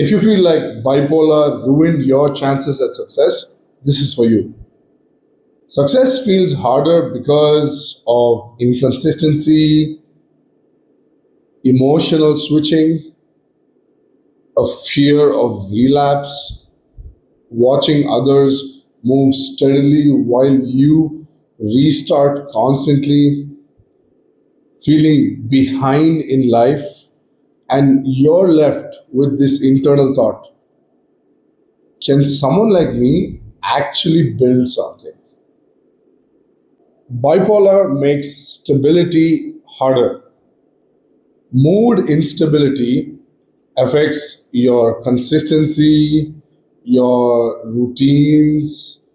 If you feel like bipolar ruined your chances at success, this is for you. Success feels harder because of inconsistency, emotional switching, a fear of relapse, watching others move steadily while you restart constantly, feeling behind in life, and you're left with this internal thought: can someone like me actually build something? Bipolar makes stability harder. Mood instability affects your consistency, your routines,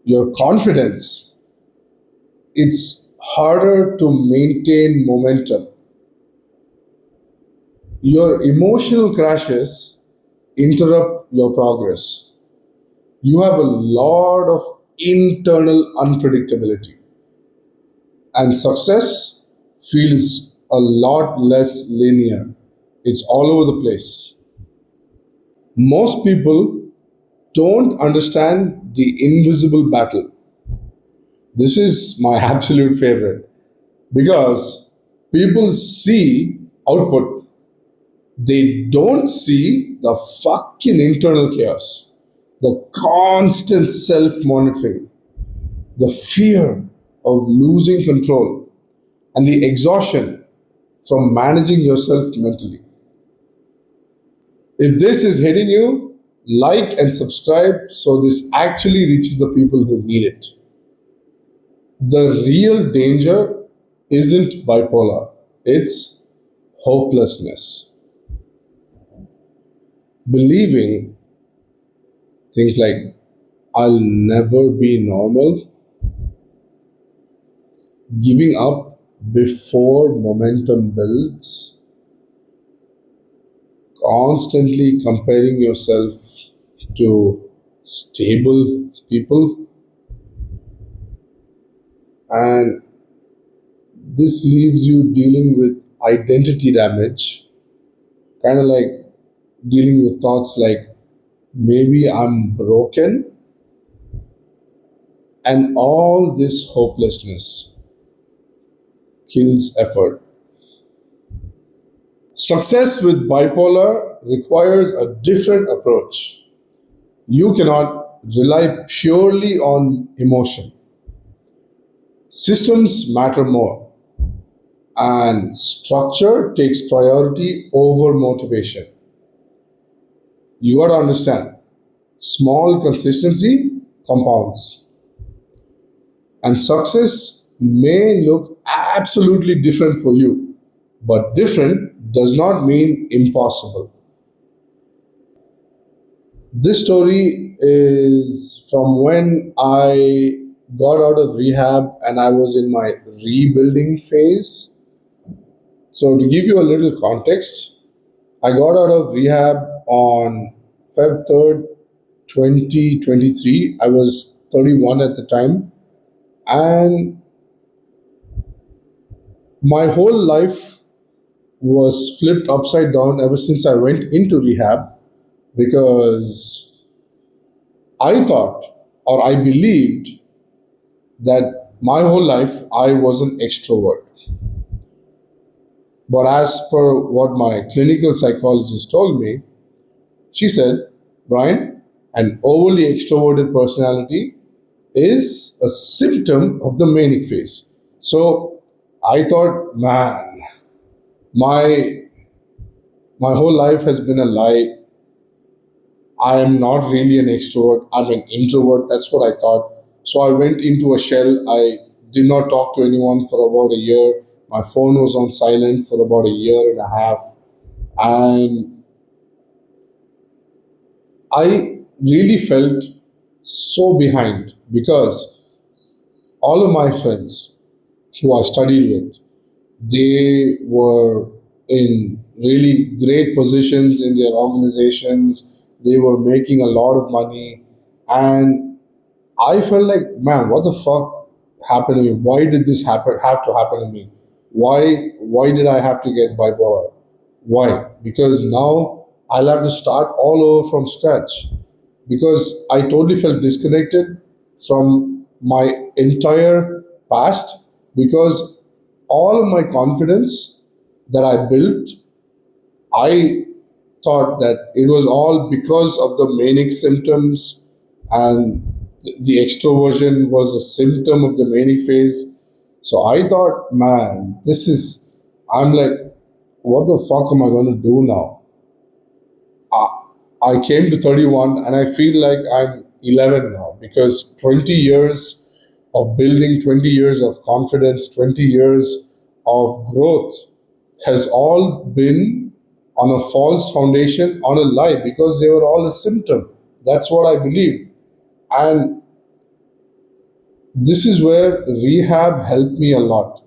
your confidence. It's harder to maintain momentum. Your emotional crashes interrupt your progress. You have a lot of internal unpredictability, and success feels a lot less linear. It's all over the place. Most people don't understand the invisible battle. This is my absolute favorite because people see output, they don't see the fucking internal chaos, the constant self monitoring, the fear of losing control, and the exhaustion from managing yourself mentally. If this is hitting you, like and subscribe so this actually reaches the people who need it. The real danger isn't bipolar, it's hopelessness. Believing things like, I'll never be normal, giving up before momentum builds, constantly comparing yourself to stable people, and this leaves you dealing with identity damage, kind of like dealing with thoughts like maybe I'm broken, and all this hopelessness kills effort. Success with bipolar requires a different approach. You cannot rely purely on emotion. Systems matter more, and structure takes priority over motivation. You got to understand, small consistency compounds, and success may look absolutely different for you, but different does not mean impossible. This story is from when I got out of rehab and I was in my rebuilding phase. So, to give you a little context, I got out of rehab on Feb 3rd, 2023. I was 31 at the time, and my whole life was flipped upside down ever since I went into rehab because I thought or I believed that my whole life I was an extrovert. But as per what my clinical psychologist told me, she said, Brian, an overly extroverted personality is a symptom of the manic phase. So I thought, man, my my whole life has been a lie. I am not really an extrovert. I'm an introvert. That's what I thought. So I went into a shell. I did not talk to anyone for about a year. My phone was on silent for about a year and a half. And I really felt so behind because all of my friends who I studied with, they were in really great positions in their organizations. They were making a lot of money. And I felt like, man, what the fuck happened to me? Why did this have to happen to me? Why did I have to get bipolar? Why? Because now I'll have to start all over from scratch because I totally felt disconnected from my entire past because all of my confidence that I built, I thought that it was all because of the manic symptoms and the extroversion was a symptom of the manic phase. So I thought, man, I'm like, what the fuck am I going to do now? I came to 31 and I feel like I'm 11 now because 20 years of building, 20 years of confidence, 20 years of growth has all been on a false foundation, on a lie, because they were all a symptom. That's what I believe. And this is where rehab helped me a lot.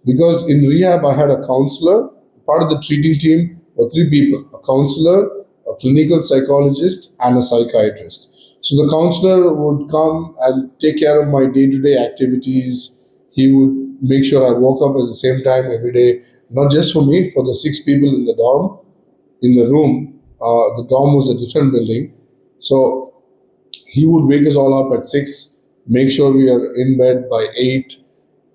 Because in rehab, I had a counselor, part of the treating team were three people: a counselor, a clinical psychologist, and a psychiatrist. So the counselor would come and take care of my day to day activities. He would make sure I woke up at the same time every day, not just for me, for the six people in the dorm, in the room. The dorm was a different building. So he would wake us all up at 6, make sure we are in bed by 8,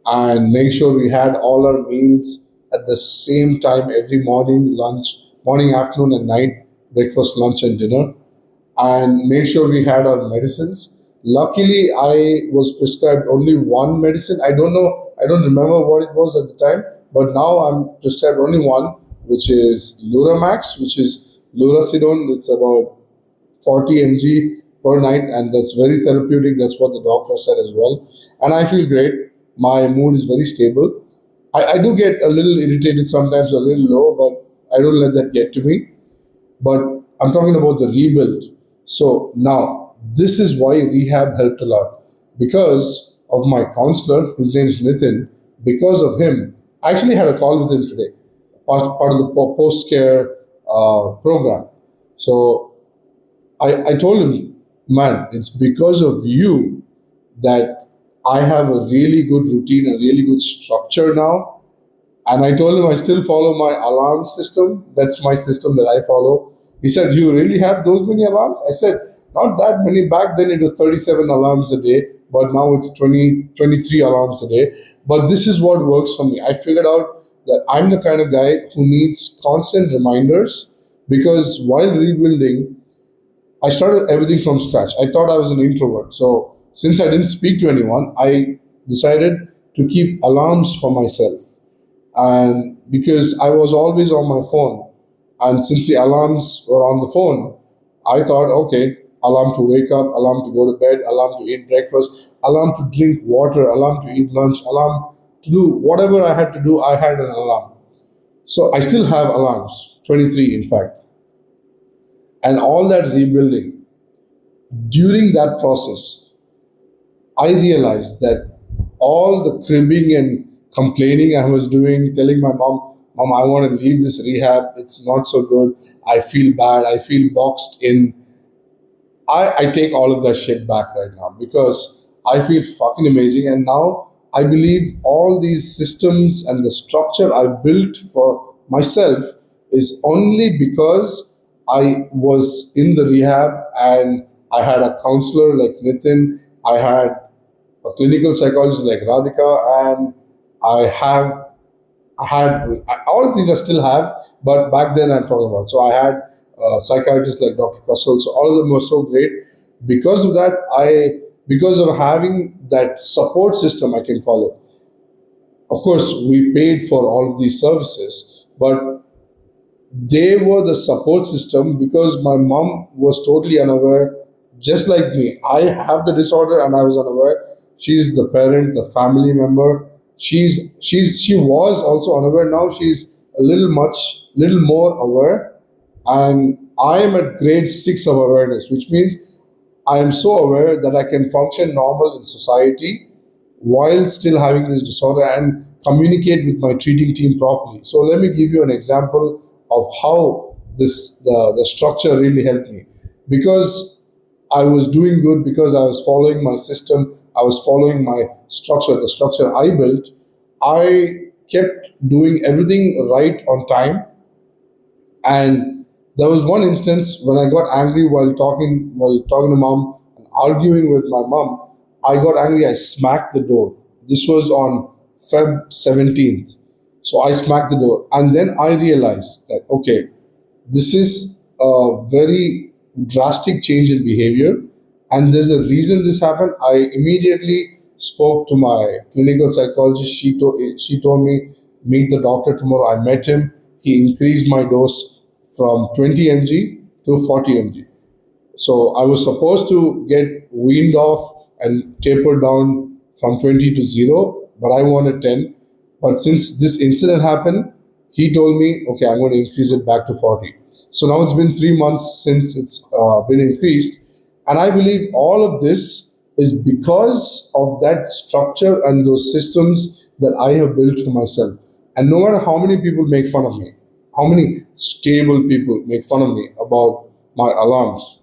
and make sure we had all our meals at the same time every morning, lunch, morning, afternoon, and night, breakfast, lunch, and dinner, and make sure we had our medicines. Luckily, I was prescribed only one medicine. I don't know, I don't remember what it was at the time, but now I'm prescribed only one, which is Luramax, which is Lurasidone. It's about 40 mg per night, and that's very therapeutic. That's what the doctor said as well. And I feel great. My mood is very stable. I do get a little irritated sometimes, a little low, but I don't let that get to me. But I'm talking about the rebuild. So now, this is why rehab helped a lot. Because of my counselor, his name is Nitin, because of him, I actually had a call with him today, part of the post care program. So I told him, man, it's because of you that I have a really good routine, a really good structure now. And I told him I still follow my alarm system. That's my system that I follow. He said, you really have those many alarms? I said, not that many. Back then it was 37 alarms a day, but now it's 23 alarms a day. But this is what works for me. I figured out that I'm the kind of guy who needs constant reminders because while rebuilding, I started everything from scratch. I thought I was an introvert. So since I didn't speak to anyone, I decided to keep alarms for myself. And because I was always on my phone, and since the alarms were on the phone, I thought, okay, alarm to wake up, alarm to go to bed, alarm to eat breakfast, alarm to drink water, alarm to eat lunch, alarm to do whatever I had to do, I had an alarm. So I still have alarms, 23 in fact. And all that rebuilding, during that process, I realized that all the cribbing and complaining I was doing, telling my mom, I want to leave this rehab. It's not so good. I feel bad. I feel boxed in. I take all of that shit back right now because I feel fucking amazing. And now I believe all these systems and the structure I've built for myself is only because I was in the rehab and I had a counselor like Nitin. I had a clinical psychologist like Radhika, and I had all of these I still have, but back then I'm talking about. So I had psychiatrists like Dr. Kassel. So all of them were so great. Because of that, because of having that support system, I can call it. Of course, we paid for all of these services, but they were the support system because my mom was totally unaware, just like me. I have the disorder and I was unaware. She's the parent, the family member. She was also unaware. Now she's little more aware. And I am at grade 6 of awareness, which means I am so aware that I can function normal in society while still having this disorder and communicate with my treating team properly. So let me give you an example of how the structure really helped me. Because I was doing good, because I was following my system, I was following my structure, the structure I built, I kept doing everything right on time. And There was one instance when I got angry while talking to mom and arguing with my mom. I got angry. I smacked the door. This was on Feb 17th. So I smacked the door, and then I realized that okay, this is a very drastic change in behavior, and there's a reason this happened. I immediately spoke to my clinical psychologist. She told me meet the doctor tomorrow. I met him. He increased my dose from 20 mg to 40 mg. So I was supposed to get weaned off and tapered down from 20 to 0, but I wanted 10. But since this incident happened, he told me, okay, I'm going to increase it back to 40. So now it's been 3 months since it's been increased. And I believe all of this is because of that structure and those systems that I have built for myself. And no matter how many people make fun of me, how many stable people make fun of me about my alarms,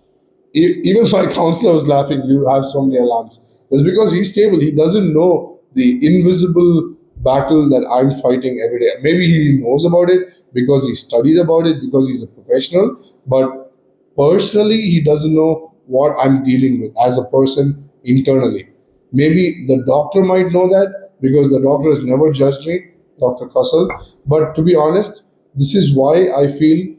even my counselor was laughing, you have so many alarms. It's because he's stable. He doesn't know the invisible battle that I'm fighting every day. Maybe he knows about it because he studied about it, because he's a professional, but personally, he doesn't know what I'm dealing with as a person internally. Maybe the doctor might know that because the doctor has never judged me, Dr. Kassel. But to be honest, this is why I feel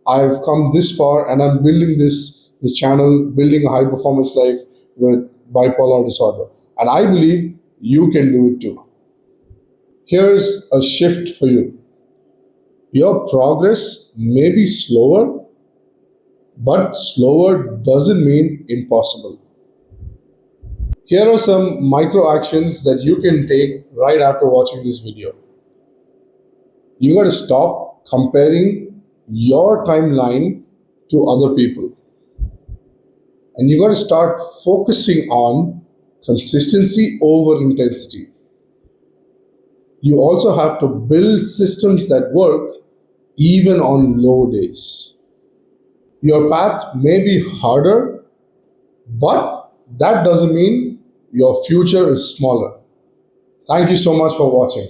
I've come this far and I'm building this channel, building a high performance life with bipolar disorder. And I believe you can do it too. Here's a shift for you. Your progress may be slower, but slower doesn't mean impossible. Here are some micro actions that you can take right after watching this video. You got to stop comparing your timeline to other people. And you got to start focusing on consistency over intensity. You also have to build systems that work even on low days. Your path may be harder, but that doesn't mean your future is smaller. Thank you so much for watching.